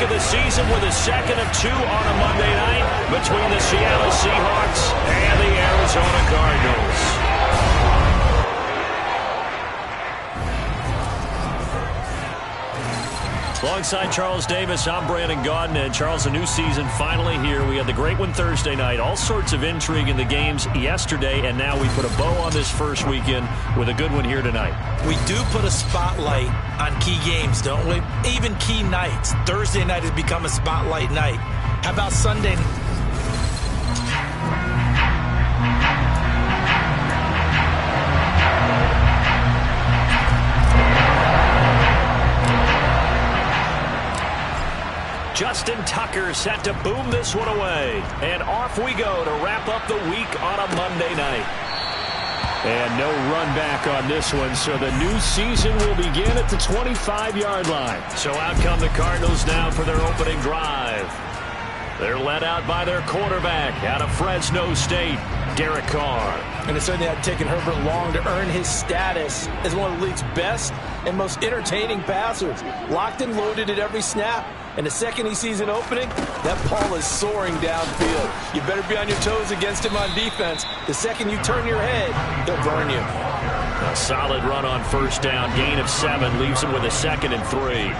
the season with a second of two on a Monday night between the Seattle Seahawks and the Arizona Cardinals. Alongside Charles Davis, I'm Brandon Gaudin. And Charles, a new season finally here. We had the great one Thursday night. All sorts of intrigue in the games yesterday, and now we put a bow on this first weekend with a good one here tonight. We do put a spotlight on key games, don't we? Even key nights. Thursday night has become a spotlight night. How about Sunday? Justin Tucker set to boom this one away. And off we go to wrap up the week on a Monday night. And no run back on this one, so the new season will begin at the 25-yard line. So out come the Cardinals now for their opening drive. They're led out by their quarterback out of Fresno State, Derek Carr. And it certainly had taken Herbert long to earn his status as one of the league's best and most entertaining passers. Locked and loaded at every snap. And the second he sees an opening, that ball is soaring downfield. You better be on your toes against him on defense. The second you turn your head, he'll burn you. A solid run on first down. Gain of 7 leaves him with a 2nd and 3.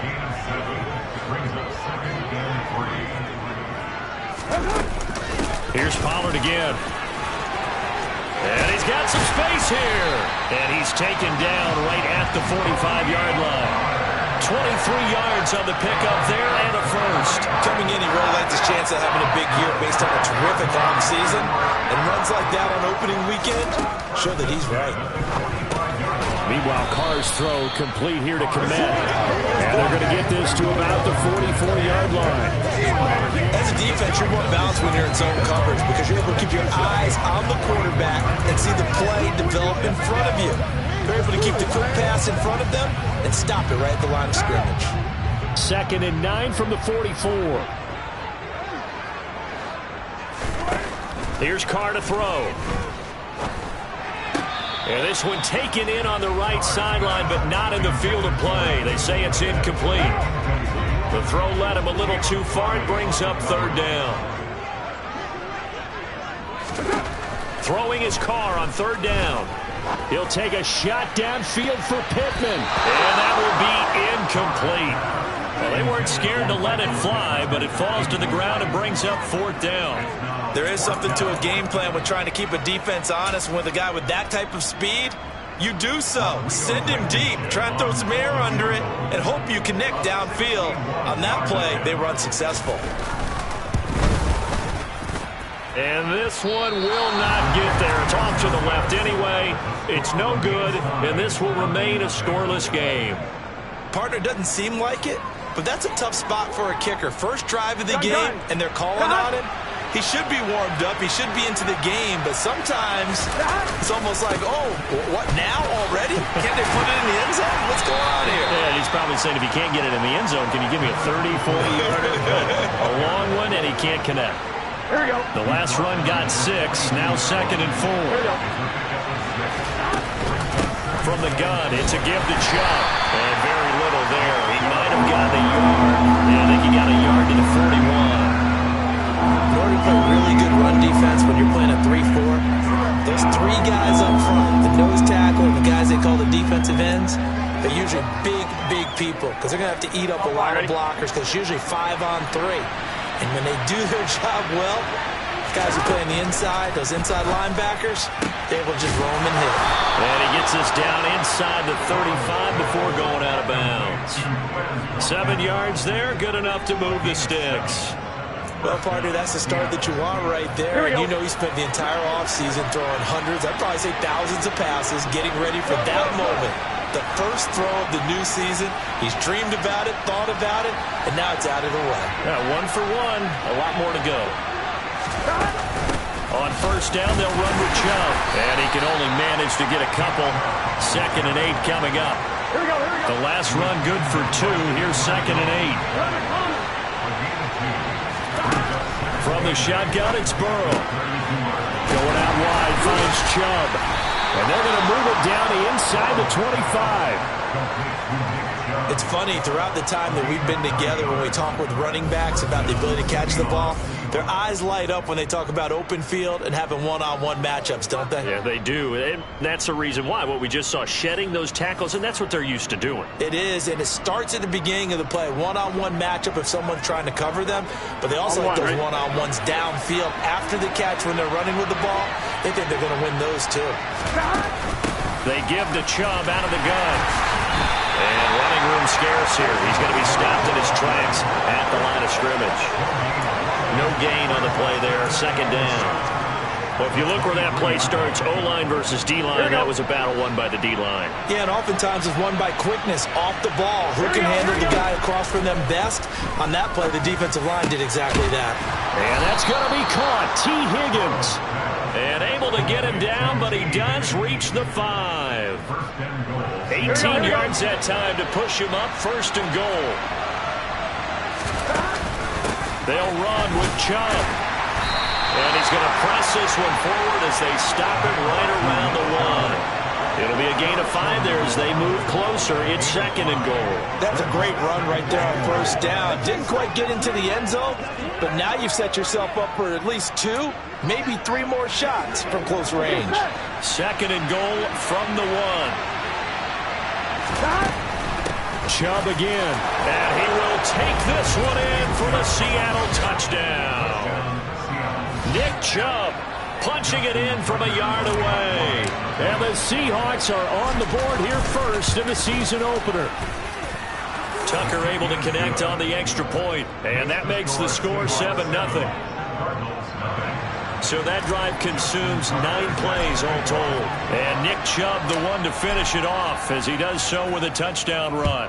Here's Pollard again. And he's got some space here. And he's taken down right at the 45-yard line. 23 yards on the pickup there and a first. Coming in, he really liked his chance of having a big year based on a terrific offseason. And runs like that on opening weekend show that he's right. Meanwhile, Carr's throw complete here to Kmet. And they're going to get this to about the 44-yard line. As a defense, you're more balanced when you're in zone coverage because you're able to keep your eyes on the quarterback and see the play develop in front of you. They're able to keep the quick pass in front of them and stop it right at the line of scrimmage. 2nd and 9 from the 44. Here's Carr to throw. And this one taken in on the right sideline, but not in the field of play. They say it's incomplete. The throw led him a little too far. It brings up 3rd down. Throwing his Carr on 3rd down. He'll take a shot downfield for Pittman. And that will be incomplete. Well, they weren't scared to let it fly, but it falls to the ground and brings up 4th down. There is something to a game plan with trying to keep a defense honest. With a guy with that type of speed, you do so. Send him deep. Try and throw some air under it and hope you connect downfield. On that play, they run successful. And this one will not get there. It's off to the left anyway. It's no good, and this will remain a scoreless game. Partner, doesn't seem like it, but that's a tough spot for a kicker. First drive of the game, and they're calling on him. He should be warmed up. He should be into the game, but sometimes it's almost like, oh, what now already? Can't they put it in the end zone? What's going on here? Yeah, he's probably saying if he can't get it in the end zone, can you give me a 30, 40-yarder? A long one, and he can't connect. Here we go. The last run got 6. Now 2nd and 4. Here we go. From the gun, it's a give to Chubb. And very little there. He might have gotten a yard. Yeah, I think he got a yard to the 41. In order to play really good run defense when you're playing a 3-4, those 3 guys up front, the nose tackle and the guys they call the defensive ends, they're usually big people because they're going to have to eat up a lot of blockers because it's usually 5 on 3. And when they do their job well, guys who play on the inside, those inside linebackers, they will just roam and hit. And he gets us down inside the 35 before going out of bounds. 7 yards there, good enough to move the sticks. Well, partner, that's the start that you want right there. And you know he spent the entire offseason throwing hundreds, I'd probably say thousands of passes, getting ready for that moment. The first throw of the new season. He's dreamed about it, thought about it, and now it's out of the way. Yeah, 1 for 1, a lot more to go. On first down, they'll run with Chubb. And he can only manage to get a couple. 2nd and 8 coming up. Here we go, here we go. The last run good for 2. Here's 2nd and 8. From the shotgun, it's Burrow. Going out wide, finds Chubb. And they're going to move it down the inside the 25. It's funny, throughout the time that we've been together, when we talk with running backs about the ability to catch the ball, their eyes light up when they talk about open field and having one-on-one matchups, don't they? Yeah, they do. And that's the reason why. What we just saw, shedding those tackles, and that's what they're used to doing. It is, and it starts at the beginning of the play. One-on-one matchup if someone's trying to cover them, but they also like those one-on-ones downfield after the catch when they're running with the ball. They think they're going to win those too. They give to Chubb out of the gun. And running room scarce here. He's going to be stopped in his tracks at the line of scrimmage. No gain on the play there. Second down. Well, if you look where that play starts, O-line versus D-line, that was a battle won by the D-line. Yeah, and oftentimes it's won by quickness off the ball. Who can handle the guy across from them best? On that play, the defensive line did exactly that. And that's going to be caught. T. Higgins. And able to get him down, but he does reach the 5. 18 yards that time to push him up, first and goal. They'll run with Chubb. And he's going to press this one forward as they stop it right around the 1. It'll be a gain of 5 there as they move closer. It's second and goal. That's a great run right there on first down. Didn't quite get into the end zone, but now you've set yourself up for at least 2, maybe 3 more shots from close range. Second and goal from the 1. Chubb again, and he will take this one in for the Seattle touchdown. Nick Chubb punching it in from a yard away. And the Seahawks are on the board here first in the season opener. Tucker able to connect on the extra point, and that makes the score 7-0. So that drive consumes 9 plays all told. And Nick Chubb the one to finish it off as he does so with a touchdown run.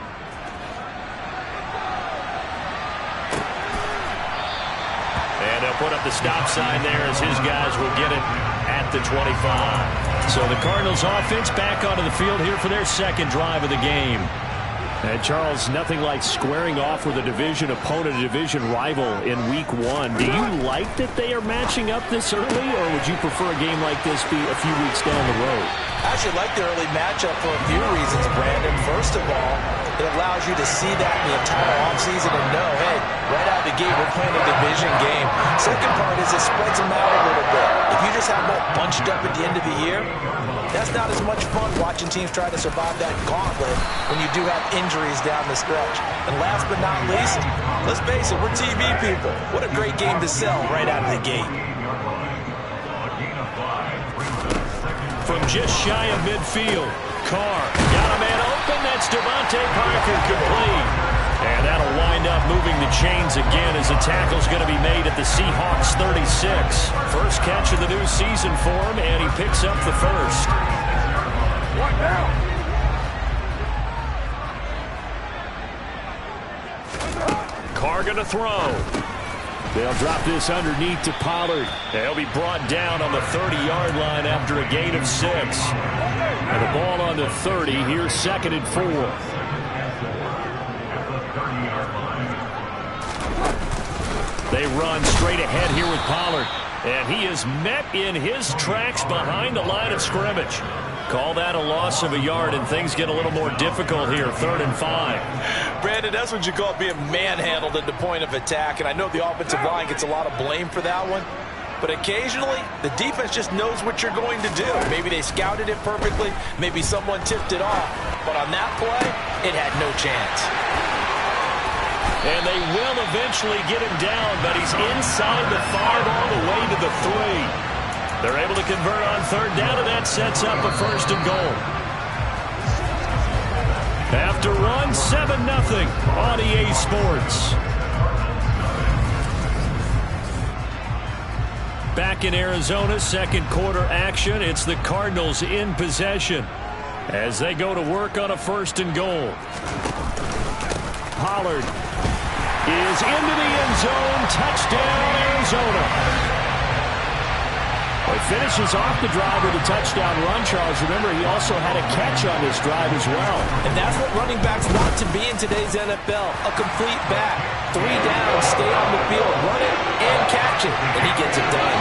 And they'll put up the stop sign there as his guys will get it at the 25. So the Cardinals offense back onto the field here for their second drive of the game. And Charles, nothing like squaring off with a division opponent, a division rival in week 1. Do you like that they are matching up this early, or would you prefer a game like this be a few weeks down the road? I actually like the early matchup for a few reasons, Brandon. First of all, it allows you to see that in the entire offseason and know, hey, right out of the gate, we're playing a division game. Second part is it spreads them out a little bit. If you just have them all bunched up at the end of the year, that's not as much fun watching teams try to survive that gauntlet when you do have injuries down the stretch. And last but not least, let's face it, we're TV people. What a great game to sell right out of the gate. From just shy of midfield, Carr got a man open. That's Devontae Parker complete. And that'll wind up moving the chains again as the tackle's going to be made at the Seahawks 36. First catch of the new season for him, and he picks up the first. Carr going to throw. They'll drop this underneath to Pollard. They'll be brought down on the 30-yard line after a gain of 6. And the ball on the 30. Here's second and 4. They run straight ahead here with Pollard. And he is met in his tracks behind the line of scrimmage. Call that a loss of a yard, and things get a little more difficult here. 3rd and 5. Brandon, that's what you call being manhandled at the point of attack. And I know the offensive line gets a lot of blame for that one. But occasionally, the defense just knows what you're going to do. Maybe they scouted it perfectly. Maybe someone tipped it off. But on that play, it had no chance. And they will eventually get him down, but he's inside the 5 all the way to the 3. They're able to convert on 3rd down, and that sets up a 1st and goal. After run, 7-0 on EA Sports. Back in Arizona, second quarter action. It's the Cardinals in possession as they go to work on a 1st and goal. Pollard is into the end zone. Touchdown, Arizona. Well, he finishes off the drive with a touchdown run, Charles. Remember, he also had a catch on this drive as well. And that's what running backs want to be in today's NFL. A complete back. 3 down, stay on the field, run it, and catch it. And he gets it done.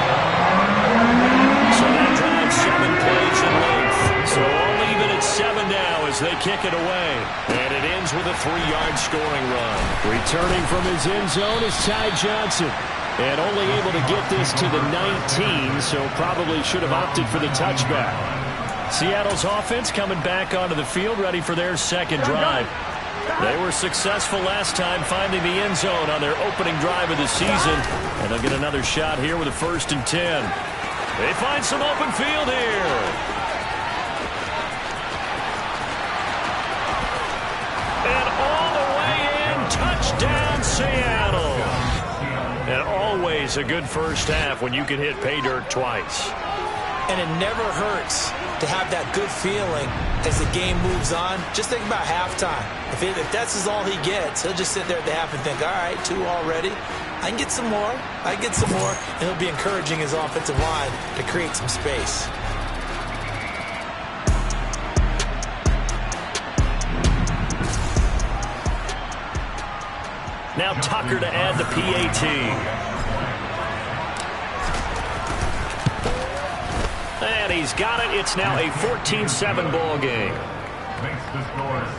So that drive, 7 plays in length. So all even at it's 7 now as they kick it away. And it ends with a 3-yard scoring run. Returning from his end zone is Ty Johnson. And only able to get this to the 19, so probably should have opted for the touchback. Seattle's offense coming back onto the field, ready for their second drive. They were successful last time finding the end zone on their opening drive of the season. And they'll get another shot here with a 1st and 10. They find some open field here. And all the way in, touchdown Seattle. And always a good first half when you can hit pay dirt twice. And it never hurts to have that good feeling as the game moves on. Just think about halftime. If that's all he gets, he'll just sit there at the half and think, all right, 2 already. I can get some more. I can get some more. And he'll be encouraging his offensive line to create some space. Now Tucker to add the PAT. And he's got it. It's now a 14-7 ball game.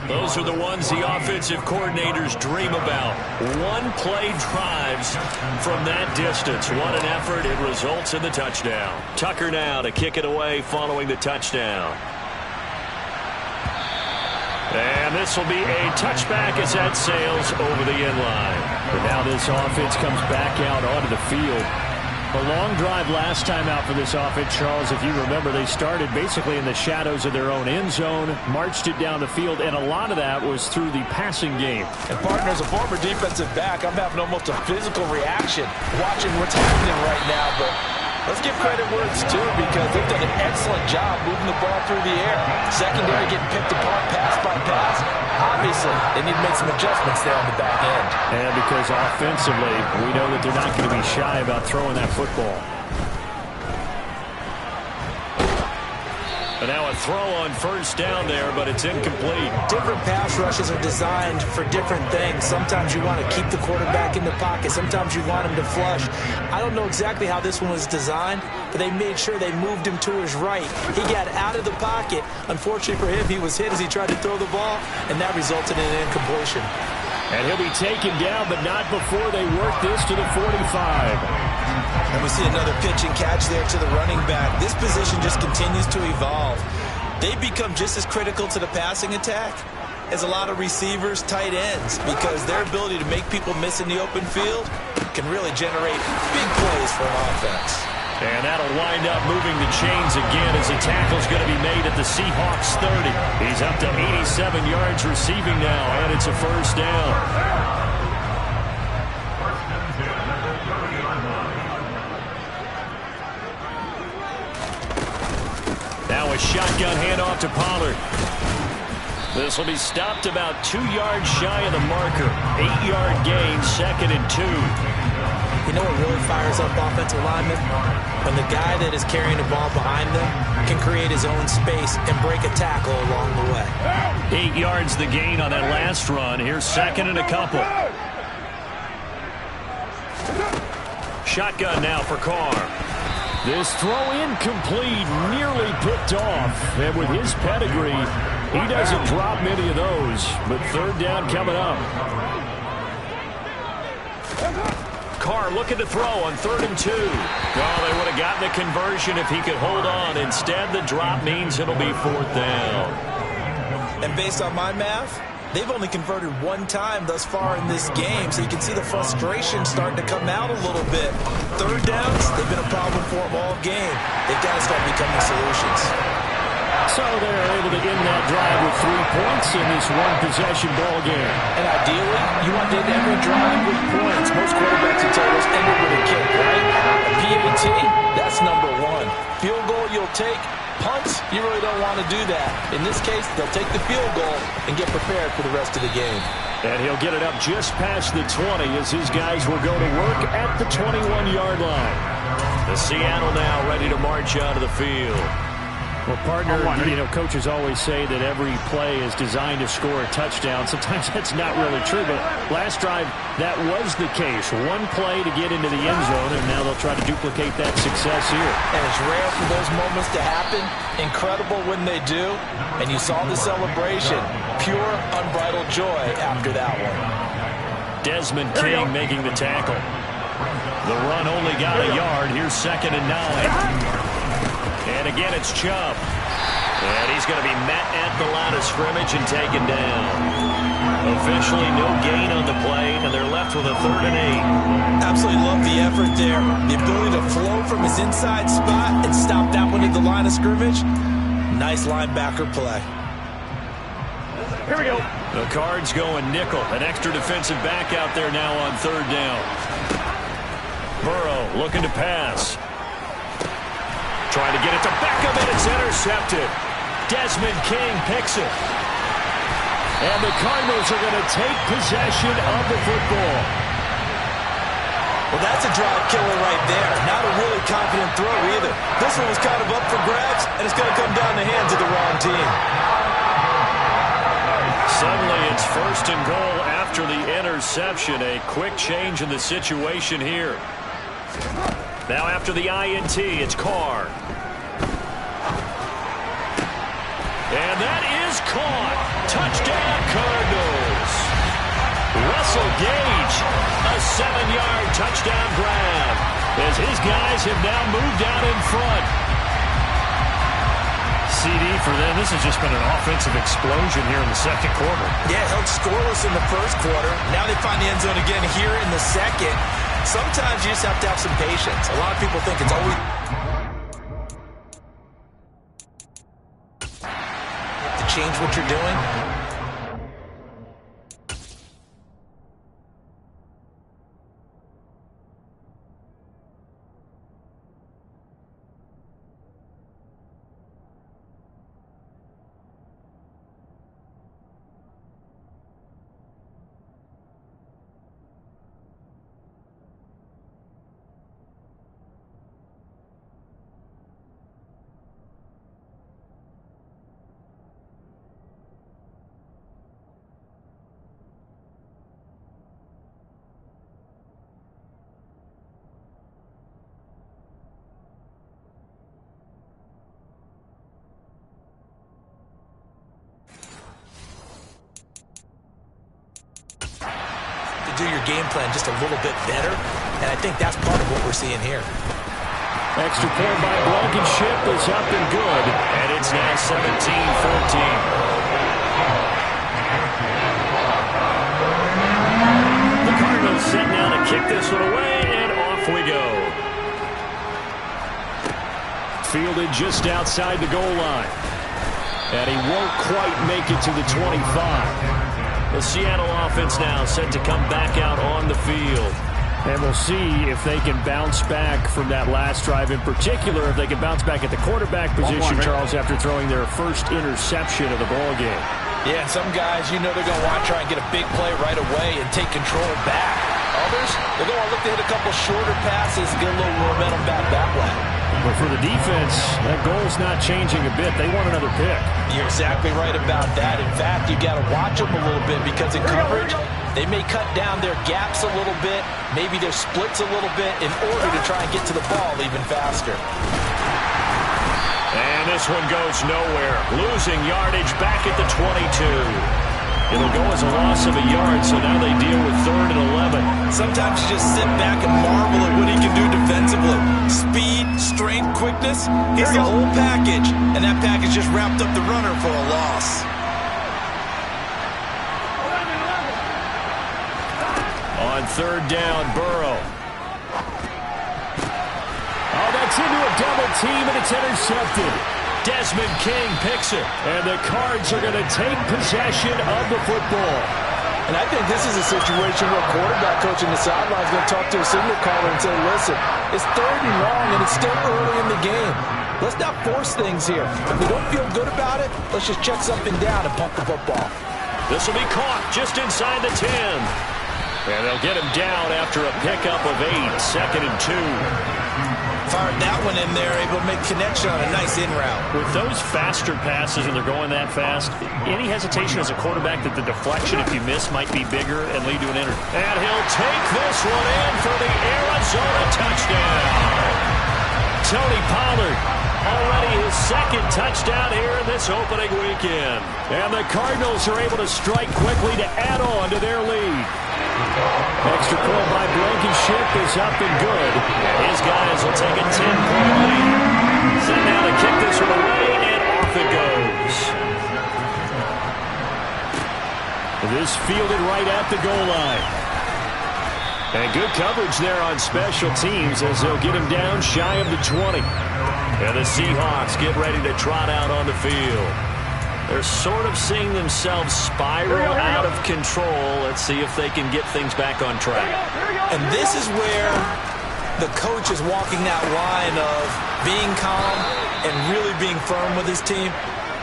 Those are the ones the offensive coordinators dream about. One-play drives from that distance. What an effort. It results in the touchdown. Tucker now to kick it away following the touchdown. And this will be a touchback as that sails over the end line. But now this offense comes back out onto the field. A long drive last time out for this offense, Charles. If you remember, they started basically in the shadows of their own end zone, marched it down the field, and a lot of that was through the passing game. And partner, as a former defensive back, I'm having almost a physical reaction watching what's happening right now. But let's give credit where it's due, because they've done an excellent job moving the ball through the air. Secondary getting picked apart pass by pass. Obviously, they need to make some adjustments there on the back end. And because offensively, we know that they're not going to be shy about throwing that football. And now a throw on 1st down there, but it's incomplete. Different pass rushes are designed for different things. Sometimes you want to keep the quarterback in the pocket. Sometimes you want him to flush. I don't know exactly how this one was designed, but they made sure they moved him to his right. He got out of the pocket. Unfortunately for him, he was hit as he tried to throw the ball, and that resulted in an incompletion. And he'll be taken down, but not before they work this to the 45. And we see another pitch and catch there to the running back. This position just continues to evolve. They become just as critical to the passing attack as a lot of receivers, tight ends, because their ability to make people miss in the open field can really generate big plays for an offense. And that'll wind up moving the chains again as the tackle's going to be made at the Seahawks 30. He's up to 87 yards receiving now, and it's a 1st down. Now a shotgun handoff to Pollard. This will be stopped about 2 yards shy of the marker. 8-yard gain, 2nd and 2. You know what really fires up offensive linemen? When the guy that is carrying the ball behind them can create his own space and break a tackle along the way. 8 yards the gain on that last run. Here's 2nd and a couple. Shotgun now for Carr. This throw incomplete, nearly picked off. And with his pedigree, he doesn't drop many of those. But 3rd down coming up. Carr looking to throw on 3rd and 2. Well, they would have gotten the conversion if he could hold on. Instead, the drop means it'll be 4th down. And based on my math, they've only converted 1 time thus far in this game, so you can see the frustration starting to come out a little bit. 3rd downs, they've been a problem for them all game. They've got to start becoming solutions. So they're able to end that drive with 3 points in this one-possession ball game. And ideally, you want to end every drive with points. Most quarterbacks would tell us end it with a kick, right? A PAT, that's number 1. Field goal you'll take. Punts, you really don't want to do that. In this case, they'll take the field goal and get prepared for the rest of the game. And he'll get it up just past the 20 as his guys will go to work at the 21-yard line. The Seattle now ready to march out of the field. Well, partner, coaches always say that every play is designed to score a touchdown. Sometimes that's not really true, but last drive, that was the case. One play to get into the end zone, and now they'll try to duplicate that success here. And it's rare for those moments to happen. Incredible when they do. And you saw the celebration. Pure, unbridled joy after that one. Desmond King making the tackle. The run only got a yard. Here's 2nd and 9. And again, it's Chubb. And he's going to be met at the line of scrimmage and taken down. Officially no gain on the play, and they're left with a 3rd and 8. Absolutely love the effort there. The ability to flow from his inside spot and stop that one at the line of scrimmage. Nice linebacker play. Here we go. The Cards going nickel. An extra defensive back out there now on 3rd down. Burrow looking to pass. Trying to get it to Beckham, and it's intercepted. Desmond King picks it. And the Cardinals are going to take possession of the football. Well, that's a drive killer right there. Not a really confident throw either. This one was kind of up for grabs, and it's going to come down the hands of the wrong team. Suddenly it's 1st and goal after the interception. A quick change in the situation here. Now after the INT, it's Carr. And that is caught. Touchdown, Cardinals. Russell Gage, a 7-yard touchdown grab as his guys have now moved out in front. CD for them. This has just been an offensive explosion here in the 2nd quarter. Yeah, held scoreless in the 1st quarter. Now they find the end zone again here in the 2nd. Sometimes you just have to have some patience. A lot of people think it's always to change what you're doing. Do your game plan just a little bit better, and I think that's part of what we're seeing here. Extra point by Blankenship is up and good, and it's now 17-14. The Cardinals set now to kick this one away, and off we go. Fielded just outside the goal line, and he won't quite make it to the 25. The Seattle offense now set to come back out on the field. And we'll see if they can bounce back from that last drive. In particular, if they can bounce back at the quarterback position, Charles, after throwing their first interception of the ballgame. Yeah, some guys, they're going to want to try and get a big play right away and take control back. Others, they're going to look to hit a couple shorter passes and get a little momentum back that way. But for the defense, that goal's not changing a bit. They want another pick. You're exactly right about that. In fact, you got to watch them a little bit because in coverage, they may cut down their gaps a little bit, maybe their splits a little bit in order to try and get to the ball even faster. And this one goes nowhere. Losing yardage back at the 22. It'll go as a loss of a yard, so now they deal with 3rd and 11. Sometimes you just sit back and marvel at what he can do defensively. Speed, strength, quickness, he's the whole package. And that package just wrapped up the runner for a loss. On 3rd down, Burrow. Oh, that's into a double team, and it's intercepted. Desmond King picks it, and the Cards are going to take possession of the football. And I think this is a situation where quarterback coach in the sideline is going to talk to a signal caller and say, listen, it's 3rd and long, and it's still early in the game. Let's not force things here. If we don't feel good about it, let's just check something down and pump the football. This will be caught just inside the 10. And they'll get him down after a pickup of 8, 2nd and 2. fired that one in there, able to make connection on a nice in route. With those faster passes and they're going that fast, any hesitation as a quarterback that the deflection, if you miss, might be bigger and lead to an injury. And he'll take this one in for the Arizona touchdown. Tony Pollard, already his second touchdown here in this opening weekend. And the Cardinals are able to strike quickly to add on to their lead. Extra point by Blankenship is up and good. His guys will take a 10-point lead. Set now to kick this one away, and off it goes. This fielded right at the goal line. And good coverage there on special teams as they'll get him down shy of the 20. And the Seahawks get ready to trot out on the field. They're sort of seeing themselves spiral out of control. Let's see if they can get things back on track. And this is where the coach is walking that line of being calm and really being firm with his team.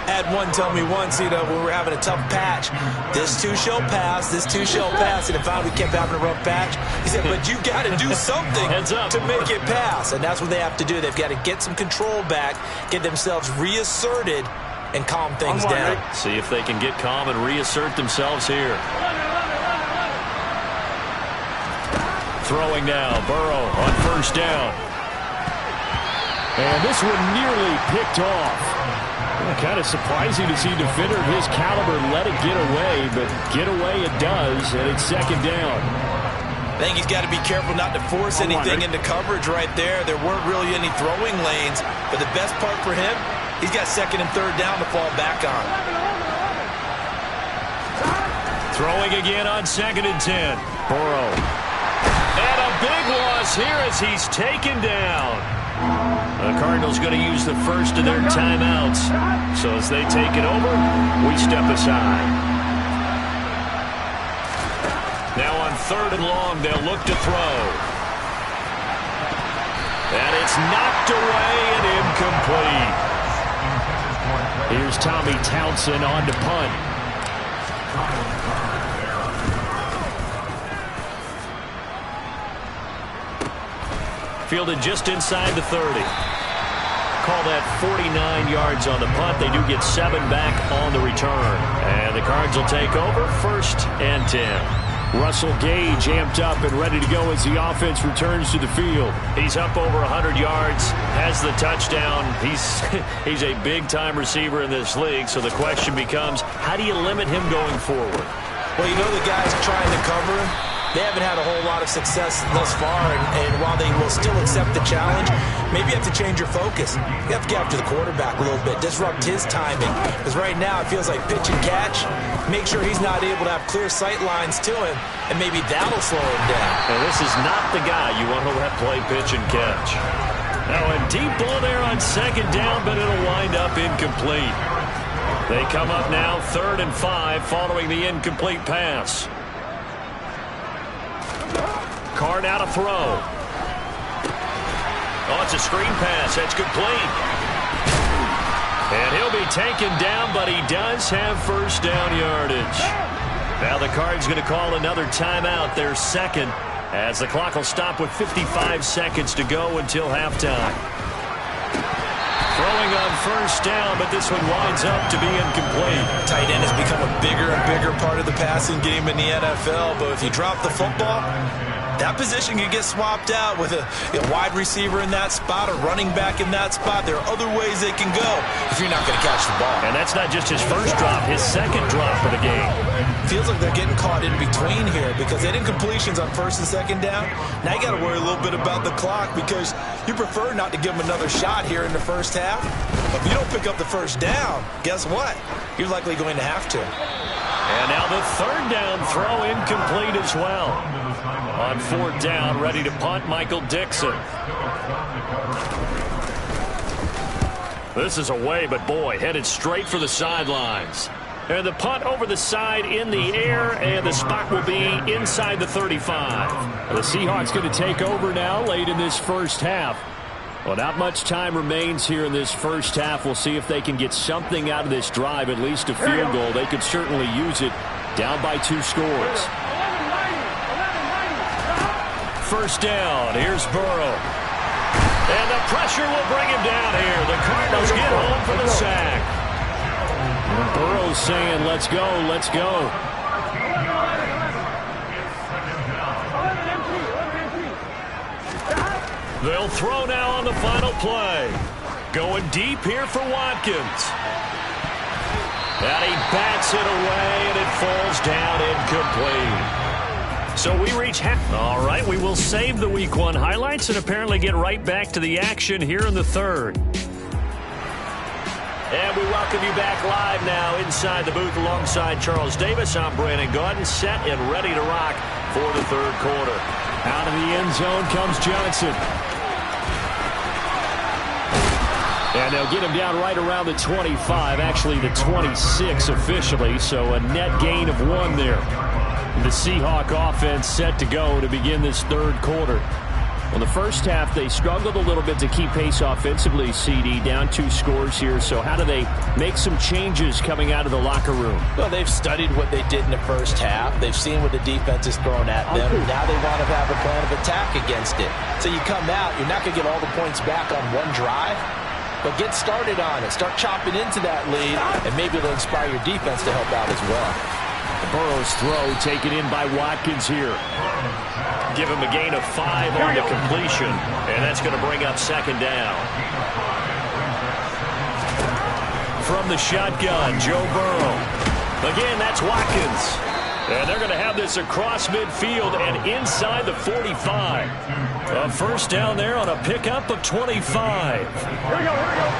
I had one tell me once, when we were having a tough patch, this too shall pass, this too shall pass, and if we kept having a rough patch, he said, but you got to do something to make it pass, and that's what they have to do. They've got to get some control back, get themselves reasserted, and calm things down. See if they can get calm and reassert themselves here. Throwing now, Burrow on first down. And this one nearly picked off. Kind of surprising to see a defender of his caliber let it get away, but get away it does, and it's second down. I think he's got to be careful not to force anything into coverage right there. There weren't really any throwing lanes, but the best part for him, he's got second and third down to fall back on. Throwing again on second and 10. Burrow. And a big loss here as he's taken down. The Cardinals going to use the first of their timeouts. So as they take it over, we step aside. Now on third and long, they'll look to throw. And it's knocked away and incomplete. Here's Tommy Townsend on to punt. Fielded just inside the 30. Call that 49 yards on the punt. They do get 7 back on the return. And the Cards will take over first and 10. Russell Gage amped up and ready to go as the offense returns to the field. He's up over 100 yards, has the touchdown. He's a big-time receiver in this league, so the question becomes, how do you limit him going forward? Well, the guys trying to cover him, they haven't had a whole lot of success thus far, and while they will still accept the challenge, maybe you have to change your focus. You have to get after the quarterback a little bit, disrupt his timing, because right now it feels like pitch and catch. Make sure he's not able to have clear sight lines to him, and maybe that'll slow him down. And this is not the guy you want to let play pitch and catch. Now a deep ball there on second down, but it'll wind up incomplete. They come up now 3rd and 5 following the incomplete pass. Card out to throw. Oh, it's a screen pass. That's complete. And he'll be taken down, but he does have first down yardage. Now the Cards going to call another timeout, their second, as the clock will stop with 55 seconds to go until halftime. Throwing on first down, but this one winds up to be incomplete. Tight end has become a bigger and bigger part of the passing game in the NFL, but if you drop the football, that position can get swapped out with a wide receiver in that spot, a running back in that spot. There are other ways they can go if you're not going to catch the ball. And that's not just his first drop, his second drop of the game. Feels like they're getting caught in between here because they did incompletions on first and second down. Now you got to worry a little bit about the clock because you prefer not to give them another shot here in the first half. But if you don't pick up the first down, guess what? You're likely going to have to. And now the third down throw incomplete as well. On fourth down, ready to punt, Michael Dixon. This is away, but boy, headed straight for the sidelines. And the punt over the side in the air, and the spot will be inside the 35. The Seahawks going to take over now late in this first half. Well, not much time remains here in this first half. We'll see if they can get something out of this drive, at least a field goal. They could certainly use it, down by 2 scores. First down, here's Burrow. And the pressure will bring him down here. The Cardinals get home for the sack. And Burrow's saying, let's go, let's go. They'll throw now on the final play. Going deep here for Watkins. And he bats it away, and it falls down incomplete. So we reach half. All right, we will save the Week 1 highlights and apparently get right back to the action here in the third. And we welcome you back live now inside the booth alongside Charles Davis. I'm Brandon Gaudin, set and ready to rock for the third quarter. Out of the end zone comes Johnson. And they'll get him down right around the 25, actually the 26 officially, so a net gain of 1 there. The Seahawk offense set to go to begin this third quarter. Well, the first half, they struggled a little bit to keep pace offensively, CD, down 2 scores here. So how do they make some changes coming out of the locker room? Well, they've studied what they did in the first half. They've seen what the defense is throwing at them. Now they want to have a plan of attack against it. So you come out, you're not going to get all the points back on one drive, but get started on it. Start chopping into that lead, and maybe it'll inspire your defense to help out as well. Burrow's throw taken in by Watkins here. Give him a gain of 5 on the completion, and that's going to bring up second down. From the shotgun, Joe Burrow. Again, that's Watkins. And they're going to have this across midfield and inside the 45. A first down there on a pickup of 25. Here we go, here we go.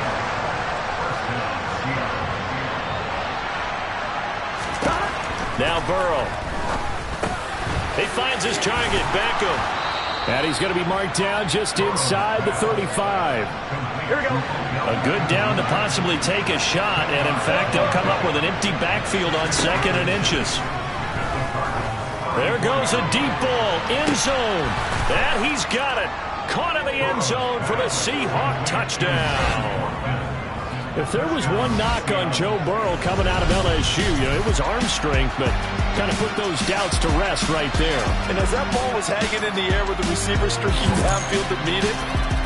Now Burrow. He finds his target, Beckham. And he's going to be marked down just inside the 35. Here we go. A good down to possibly take a shot. And, in fact, they'll come up with an empty backfield on 2nd and inches. There goes a deep ball, end zone. And he's got it. Caught in the end zone for the Seahawk touchdown. If there was one knock on Joe Burrow coming out of LSU, it was arm strength, but kind of put those doubts to rest right there. And as that ball was hanging in the air with the receiver streaking downfield to meet it,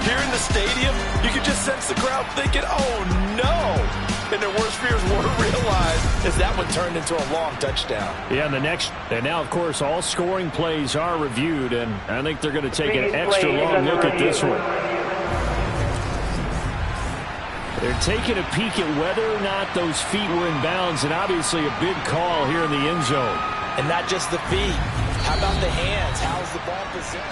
here in the stadium, you could just sense the crowd thinking, oh, no. And their worst fears weren't realized as that one turned into a long touchdown. Yeah, and now, of course, all scoring plays are reviewed, and I think they're going to take an extra long look at this one. They're taking a peek at whether or not those feet were in bounds, and obviously a big call here in the end zone. And not just the feet. How about the hands? How's the ball positioned?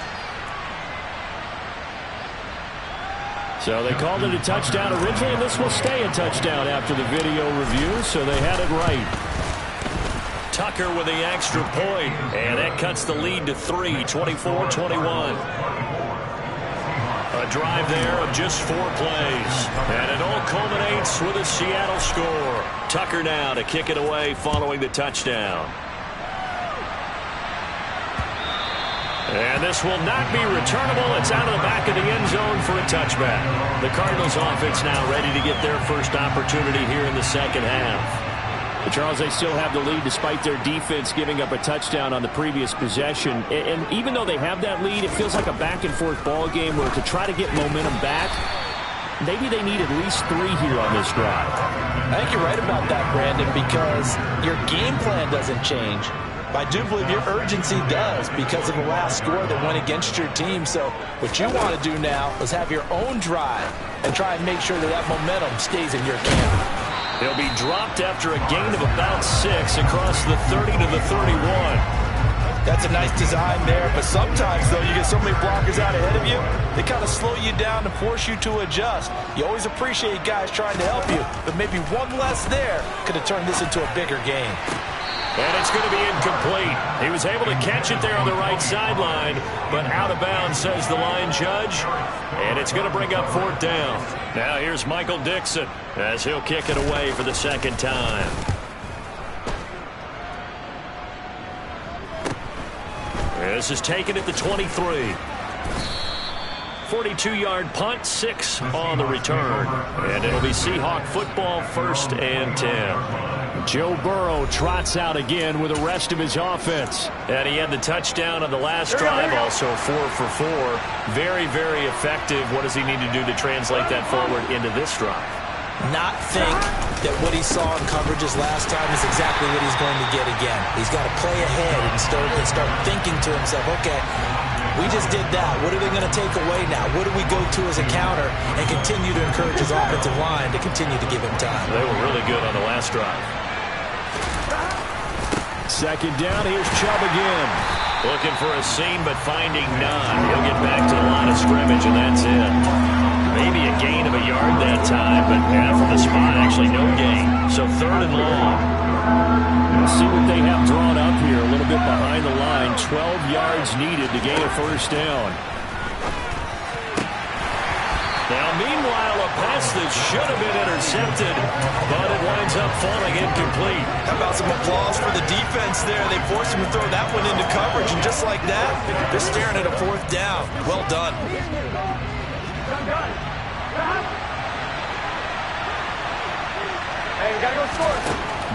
So they called it a touchdown originally, and this will stay a touchdown after the video review, so they had it right. Tucker with the extra point, and that cuts the lead to 3, 24-21. A drive there of just 4 plays. And it all culminates with a Seattle score. Tucker now to kick it away following the touchdown. And this will not be returnable. It's out of the back of the end zone for a touchback. The Cardinals offense now ready to get their first opportunity here in the second half. But Charles, they still have the lead despite their defense giving up a touchdown on the previous possession. And even though they have that lead, it feels like a back-and-forth ball game where to try to get momentum back, maybe they need at least 3 here on this drive. I think you're right about that, Brandon, because your game plan doesn't change. But I do believe your urgency does because of the last score that went against your team. So what you want to do now is have your own drive and try and make sure that that momentum stays in your camp. He'll be dropped after a gain of about 6 across the 30 to the 31. That's a nice design there, but sometimes, though, you get so many blockers out ahead of you, they kind of slow you down and force you to adjust. You always appreciate guys trying to help you, but maybe one less there could have turned this into a bigger game. And it's going to be incomplete. He was able to catch it there on the right sideline, but out of bounds, says the line judge. And it's going to bring up 4th down. Now here's Michael Dixon as he'll kick it away for the second time. This is taken at the 23. 42-yard punt, 6 on the return. And it'll be Seahawk football, 1st and 10. Joe Burrow trots out again with the rest of his offense. And he had the touchdown on the last drive, also 4 for 4. Very, very effective. What does he need to do to translate that forward into this drive? Not think that what he saw in coverages last time is exactly what he's going to get again. He's got to play ahead and start thinking to himself, okay, we just did that. What are they going to take away now? What do we go to as a counter? And continue to encourage his offensive line to continue to give him time. They were really good on the last drive. Second down, here's Chubb again. Looking for a seam, but finding none. He'll get back to the line of scrimmage, and that's it. Maybe a gain of a yard that time, but from the spot, actually no gain. So 3rd and long. We'll see what they have drawn up here. A little bit behind the line. 12 yards needed to gain a first down. Now, meanwhile, a pass that should have been intercepted, but it winds up falling incomplete. How about some applause for the defense there? They forced him to throw that one into coverage, and just like that, they're staring at a 4th down. Well done. Hey, we got to go score.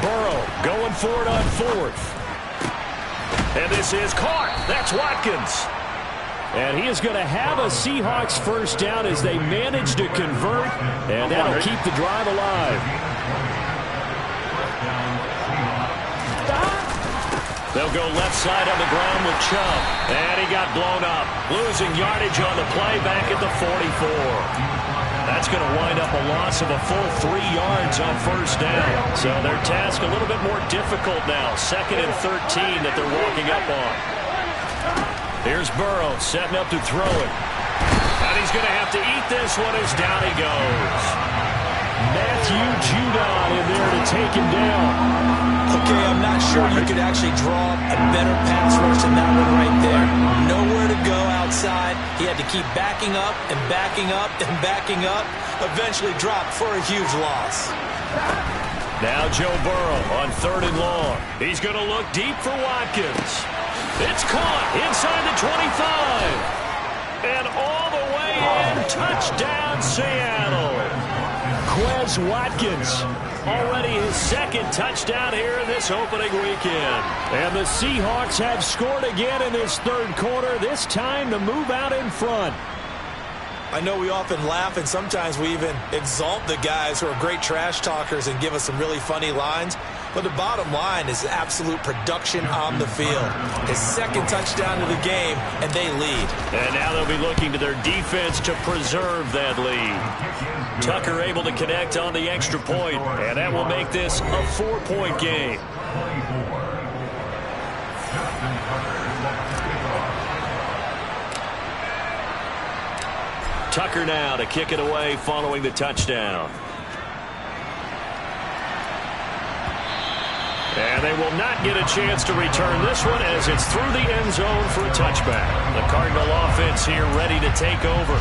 Burrow going for it on 4th. And this is caught. That's Watkins. And he is going to have a Seahawks first down as they manage to convert, and that'll keep the drive alive. They'll go left side on the ground with Chubb. And he got blown up. Losing yardage on the play back at the 44. That's going to wind up a loss of a full 3 yards on first down. So their task a little bit more difficult now. 2nd and 13 that they're walking up on. Here's Burrow setting up to throw it. And he's going to have to eat this one as down he goes. Matthew Judon in there to take him down. Okay, I'm not sure you could actually draw a better pass rush than that one right there. Nowhere to go outside. He had to keep backing up and backing up and backing up. Eventually dropped for a huge loss. Now Joe Burrow on 3rd and long. He's going to look deep for Watkins. It's caught inside the 25. And all the way in. Touchdown, Seattle. Quez Watkins. Already his 2nd touchdown here in this opening weekend. And the Seahawks have scored again in this 3rd quarter, this time to move out in front. I know we often laugh and sometimes we even exalt the guys who are great trash talkers and give us some really funny lines. But the bottom line is absolute production on the field. His 2nd touchdown of the game, and they lead. And now they'll be looking to their defense to preserve that lead. Tucker able to connect on the extra point, and that will make this a 4-point game. Tucker now to kick it away following the touchdown. And they will not get a chance to return this one as it's through the end zone for a touchback. The Cardinal offense here ready to take over.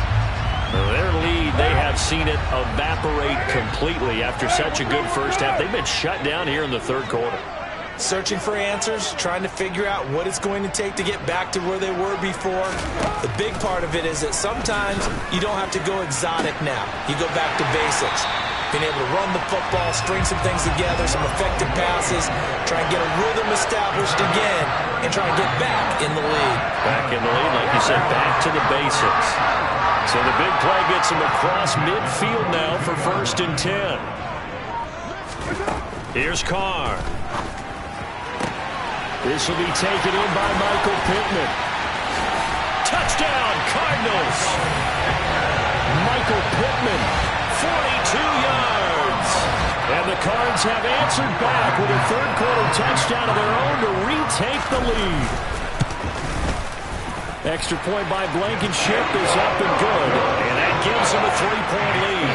Their lead, they have seen it evaporate completely after such a good first half. They've been shut down here in the 3rd quarter. Searching for answers, trying to figure out what it's going to take to get back to where they were before. The big part of it is that sometimes you don't have to go exotic now. You go back to basics. Being able to run the football, string some things together, some effective passes, try and get a rhythm established again, and try and get back in the lead. Back in the lead, like you said, back to the basics. So the big play gets him across midfield now for 1st and 10. Here's Carr. This will be taken in by Michael Pittman. Touchdown, Cardinals. Michael Pittman, 42 yards. And the Cards have answered back with a 3rd quarter touchdown of their own to retake the lead. Extra point by Blankenship is up and good. And that gives them a 3-point lead.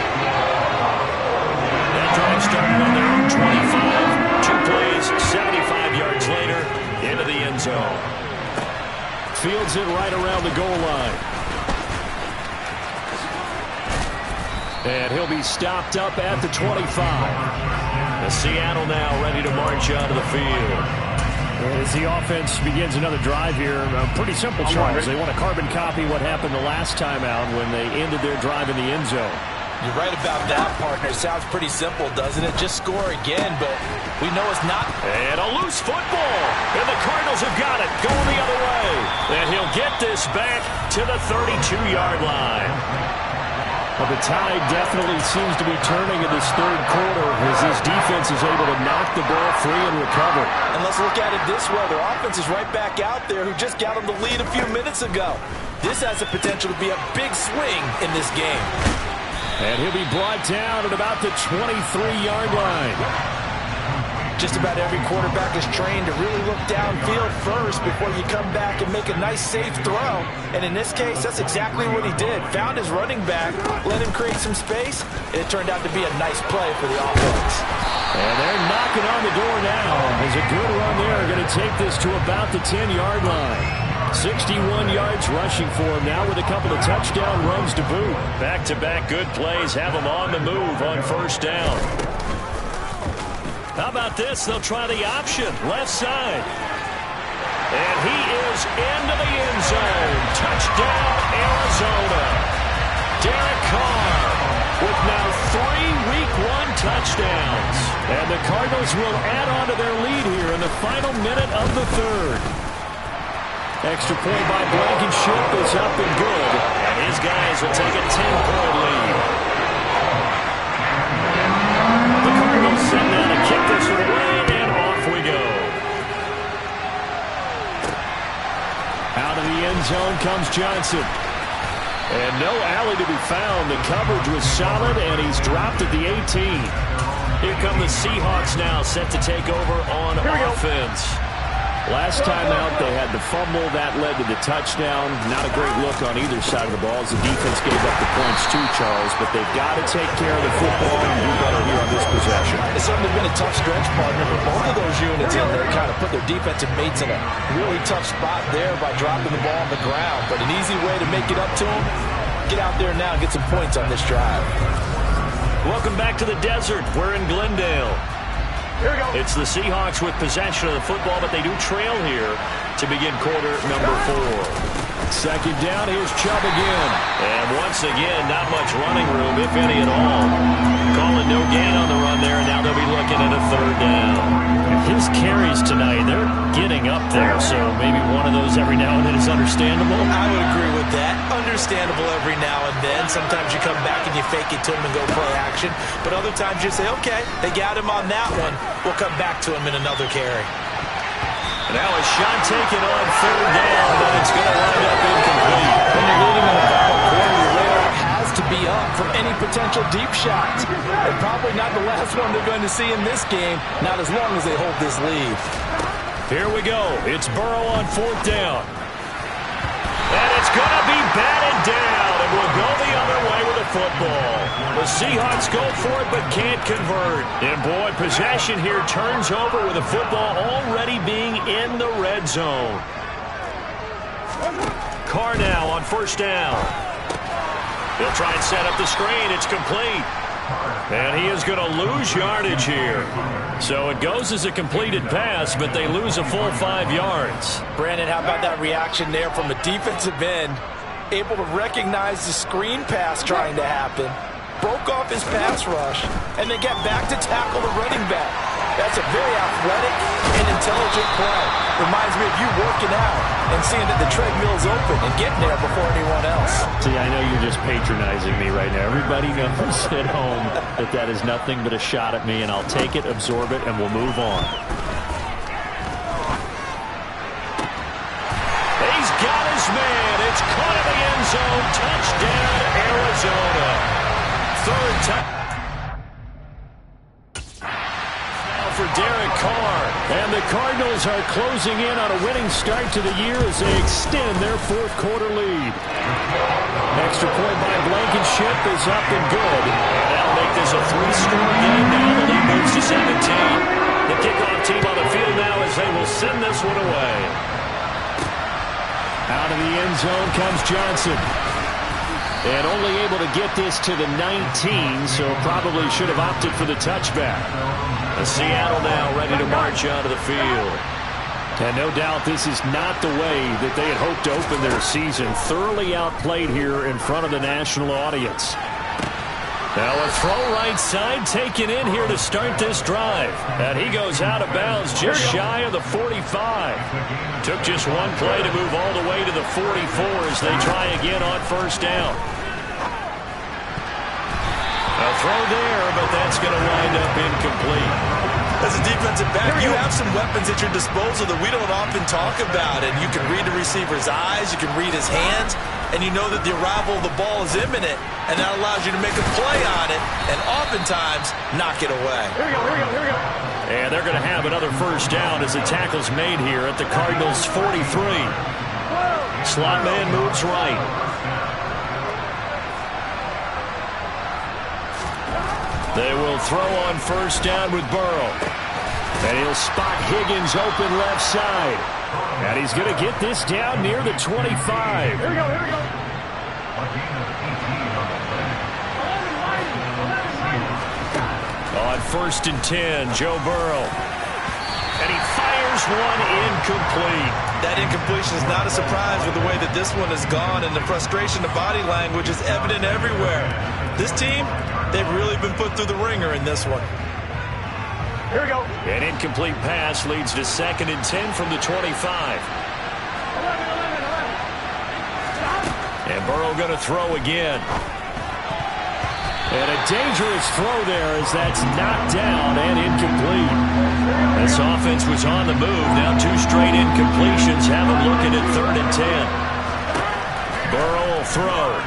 That drive started on their own 25. 2 plays, 75 yards later, into the end zone. Fields it right around the goal line. And he'll be stopped up at the 25. The Seattle now ready to march onto the field. As the offense begins another drive here, pretty simple, Charles. They want to carbon copy what happened the last time out when they ended their drive in the end zone. You're right about that, partner. Sounds pretty simple, doesn't it? Just score again, but we know it's not. And a loose football. And the Cardinals have got it going the other way. And he'll get this back to the 32-yard line. Well, the tide definitely seems to be turning in this third quarter as this defense is able to knock the ball free and recover. And let's look at it this way. Their offense is right back out there who just got them the lead a few minutes ago. This has the potential to be a big swing in this game. And he'll be brought down at about the 23-yard line. Just about every quarterback is trained to really look downfield first before you come back and make a nice, safe throw. And in this case, that's exactly what he did. Found his running back, let him create some space, and it turned out to be a nice play for the offense. And they're knocking on the door now. As a good run there, going to take this to about the 10-yard line. 61 yards rushing for him now with a couple of touchdown runs to boot. Back-to-back good plays have him on the move on first down. How about this? They'll try the option, left side. And he is into the end zone. Touchdown, Arizona. Derek Carr with now 3 Week 1 touchdowns. And the Cardinals will add on to their lead here in the final minute of the third. Extra point by Blankenship is up and good. And his guys will take a 10-point lead. The Cardinals send down to kick this one away, and off we go. Out of the end zone comes Johnson. And no alley to be found. The coverage was solid, and he's dropped at the 18. Here come the Seahawks now, set to take over on offense. Last time out, they had the fumble. That led to the touchdown. Not a great look on either side of the ball as the defense gave up the points too, Charles. But they've got to take care of the football and do better here on this possession. It's certainly been a tough stretch, partner, but both of those units in there kind of put their defensive mates in a really tough spot there by dropping the ball on the ground. But an easy way to make it up to them, get out there now and get some points on this drive. Welcome back to the desert. We're in Glendale. Here we go. It's the Seahawks with possession of the football, but they do trail here to begin quarter number 4. Second down, here's Chubb again. And once again, not much running room, if any at all. Calling no gain on the run there, and now they'll be looking at a third down. His carries tonight, they're getting up there, so maybe one of those every now and then is understandable. I would agree with that. Understandable every now and then. Sometimes you come back and you fake it to him and go play action. But other times you say, okay, they got him on that one. We'll come back to him in another carry. Now a shot taken on third down, but it's going to wind up incomplete. When you're leading in the final quarter, your radar has to be up for any potential deep shots. And probably not the last one they're going to see in this game, not as long as they hold this lead. Here we go. It's Burrow on fourth down. And it's going to be batted down, and we'll go the other way with the football. The Seahawks go for it but can't convert. And, boy, possession here turns over with the football already being in the red zone. Carr now on first down. He'll try and set up the screen. It's complete. And he is going to lose yardage here. So it goes as a completed pass, but they lose a full 5 yards. Brandon, how about that reaction there from a defensive end? Able to recognize the screen pass trying to happen. Broke off his pass rush, and then got back to tackle the running back. That's a very athletic and intelligent play. Reminds me of you working out and seeing that the treadmill's open and getting there before anyone else. See, I know you're just patronizing me right now. Everybody knows at home that that is nothing but a shot at me, and I'll take it, absorb it, and we'll move on. He's got his man. It's caught in the end zone. Touchdown, Arizona. Third time. For Derek Carr. And the Cardinals are closing in on a winning start to the year as they extend their fourth quarter lead. Extra point by Blankenship is up and good. And that'll make this a 3-score game now. The lead moves to 17. The kickoff team on the field now as they will send this one away. Out of the end zone comes Johnson. And only able to get this to the 19, so probably should have opted for the touchback. Seattle now ready to march onto the field. And no doubt this is not the way that they had hoped to open their season. Thoroughly outplayed here in front of the national audience. Now a throw right side taken in here to start this drive. And he goes out of bounds just shy of the 45. Took just one play to move all the way to the 44 as they try again on first down. A throw there, but that's going to wind up incomplete. As a defensive back, you have some weapons at your disposal that we don't often talk about. And you can read the receiver's eyes, you can read his hands, and you know that the arrival of the ball is imminent, and that allows you to make a play on it and oftentimes knock it away. Here we go. And they're going to have another first down as the tackle's made here at the Cardinals' 43. Slot man moves right. They will throw on first down with Burrow. And he'll spot Higgins open left side. And he's going to get this down near the 25. Here we go. On first and 10, Joe Burrow. And he fires one incomplete. That incompletion is not a surprise with the way that this one has gone, and the frustration of body language is evident everywhere. This team, they've really been put through the ringer in this one. Here we go. An incomplete pass leads to second and 10 from the 25. And Burrow going to throw again. And a dangerous throw there as that's knocked down and incomplete. This offense was on the move. Now two straight incompletions have them looking at third and 10. Burrow will throw.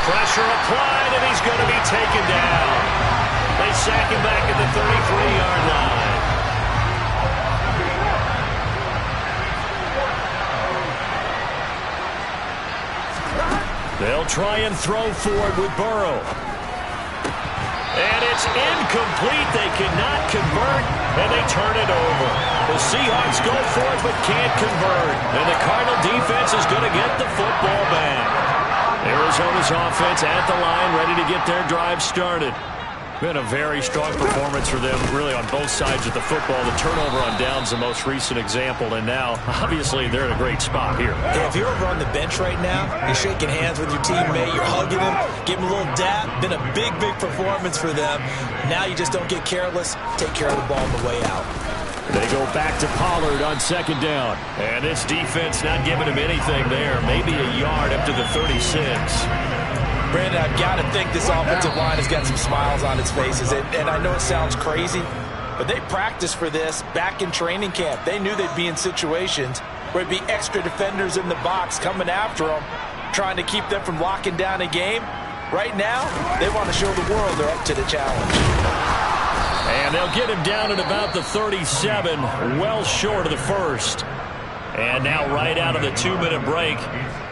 Pressure applied, and he's going to be taken down. They sack him back at the 33-yard line. They'll try and throw forward with Burrow. And it's incomplete. They cannot convert, and they turn it over. The Seahawks go for it, but can't convert. And the Cardinal defense is going to get the football back. Arizona's offense at the line, ready to get their drive started. Been a very strong performance for them, really, on both sides of the football. The turnover on downs, the most recent example, and now, obviously, they're in a great spot here. Yeah, if you're over on the bench right now, you're shaking hands with your teammate, you're hugging him, giving him a little dap. Been a big, big performance for them. Now you just don't get careless. Take care of the ball on the way out. They go back to Pollard on second down. And this defense not giving him anything there. Maybe a yard up to the 36. Brandon, I've got to think this offensive line has got some smiles on its faces. And I know it sounds crazy, but they practiced for this back in training camp. They knew they'd be in situations where it'd be extra defenders in the box coming after them, trying to keep them from locking down a game. Right now, they want to show the world they're up to the challenge. And they'll get him down at about the 37, well short of the first. And now right out of the 2-minute break,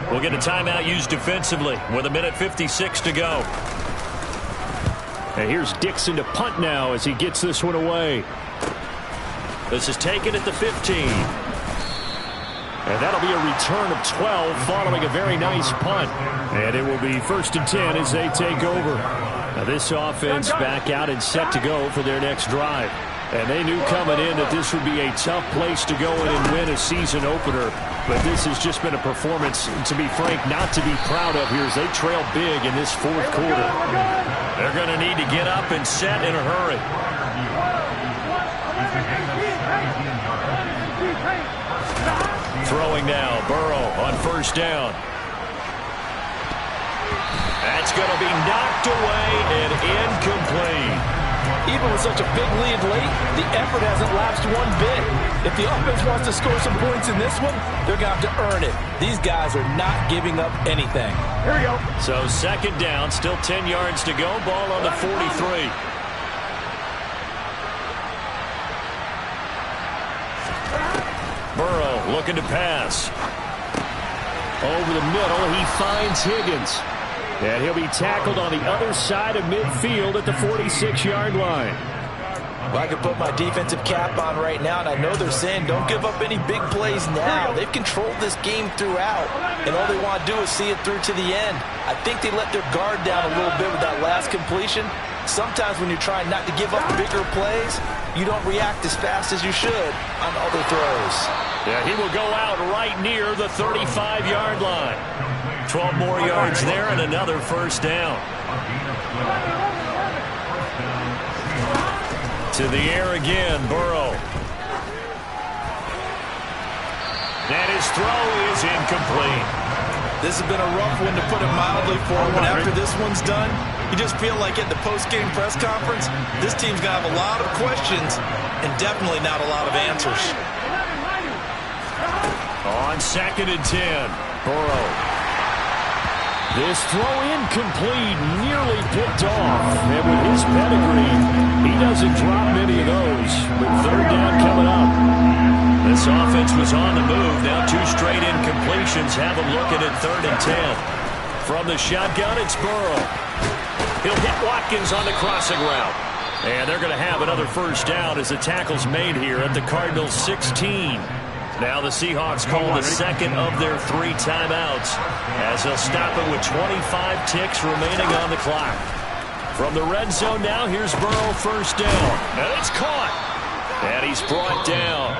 we'll get a timeout used defensively with 1:56 to go. And here's Dixon to punt now as he gets this one away. This is taken at the 15. And that'll be a return of 12 following a very nice punt. And it will be first and 10 as they take over. Now this offense back out and set to go for their next drive. And they knew coming in that this would be a tough place to go in and win a season opener. But this has just been a performance, to be frank, not to be proud of here as they trail big in this fourth quarter. They're going to need to get up and set in a hurry. Throwing now, Burrow on first down. That's going to be knocked away and incomplete. Even with such a big lead late, the effort hasn't lapsed one bit. If the offense wants to score some points in this one, they're going to have to earn it. These guys are not giving up anything. Here we go. So second down, still 10 yards to go. Ball on the 43. Burrow looking to pass. Over the middle, he finds Higgins. And he'll be tackled on the other side of midfield at the 46-yard line. Well, I could put my defensive cap on right now, and I know they're saying don't give up any big plays now. They've controlled this game throughout, and all they want to do is see it through to the end. I think they let their guard down a little bit with that last completion. Sometimes when you're trying not to give up bigger plays, you don't react as fast as you should on other throws. Yeah, he will go out right near the 35-yard line. 12 more yards there and another first down. To the air again, Burrow. And his throw is incomplete. This has been a rough one, to put it mildly, for him. But after this one's done, you just feel like at the post-game press conference, this team's going to have a lot of questions and definitely not a lot of answers. On 2nd and 10, Burrow. This throw incomplete, nearly picked off. And with his pedigree, he doesn't drop many of those. With 3rd down coming up. This offense was on the move. Now 2 straight incompletions have them looking at 3rd and 10. From the shotgun, it's Burrow. He'll hit Watkins on the crossing route. And they're going to have another first down as the tackle's made here at the Cardinals 16. Now the Seahawks call the second of their 3 timeouts as they'll stop it with 25 ticks remaining on the clock. From the red zone now, here's Burrow, first down. And it's caught. And he's brought down.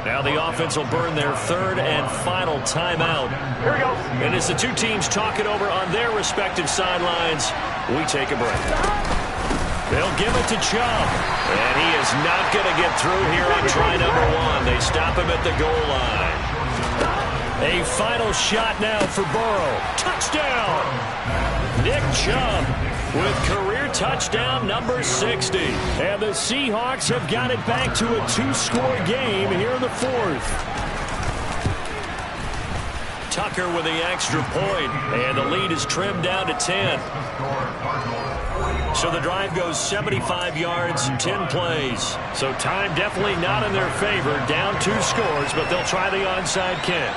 Now the offense will burn their 3rd and final timeout. Here we go. And as the 2 teams talk it over on their respective sidelines, we take a break. They'll give it to Chubb. And he is not going to get through here on try number 1. They stop him at the goal line. A final shot now for Burrow. Touchdown! Nick Chubb with career touchdown number 60. And the Seahawks have got it back to a 2-score game here in the 4th. Tucker with the extra point, and the lead is trimmed down to 10. So the drive goes 75 yards, 10 plays. So time definitely not in their favor. Down 2 scores, but they'll try the onside kick.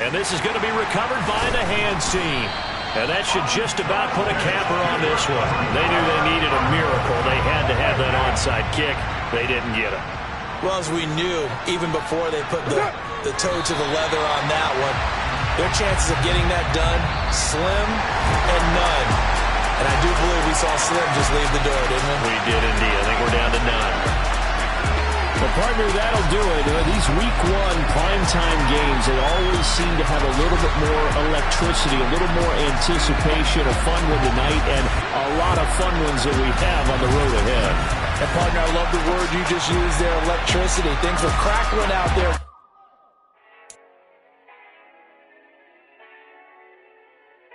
And this is going to be recovered by the hands team. And that should just about put a capper on this one. They knew they needed a miracle. They had to have that onside kick. They didn't get it. Well, as we knew, even before they put the toe to the leather on that one, their chances of getting that done, slim and none. And I do believe we saw Slim just leave the door, didn't we? We did indeed. I think we're down to none. Well, partner, that'll do it. These Week 1 primetime games, they always seem to have a little bit more electricity, a little more anticipation, a fun one tonight, and a lot of fun ones that we have on the road ahead. And, partner, I love the word you just used there, electricity. Things were crackling out there.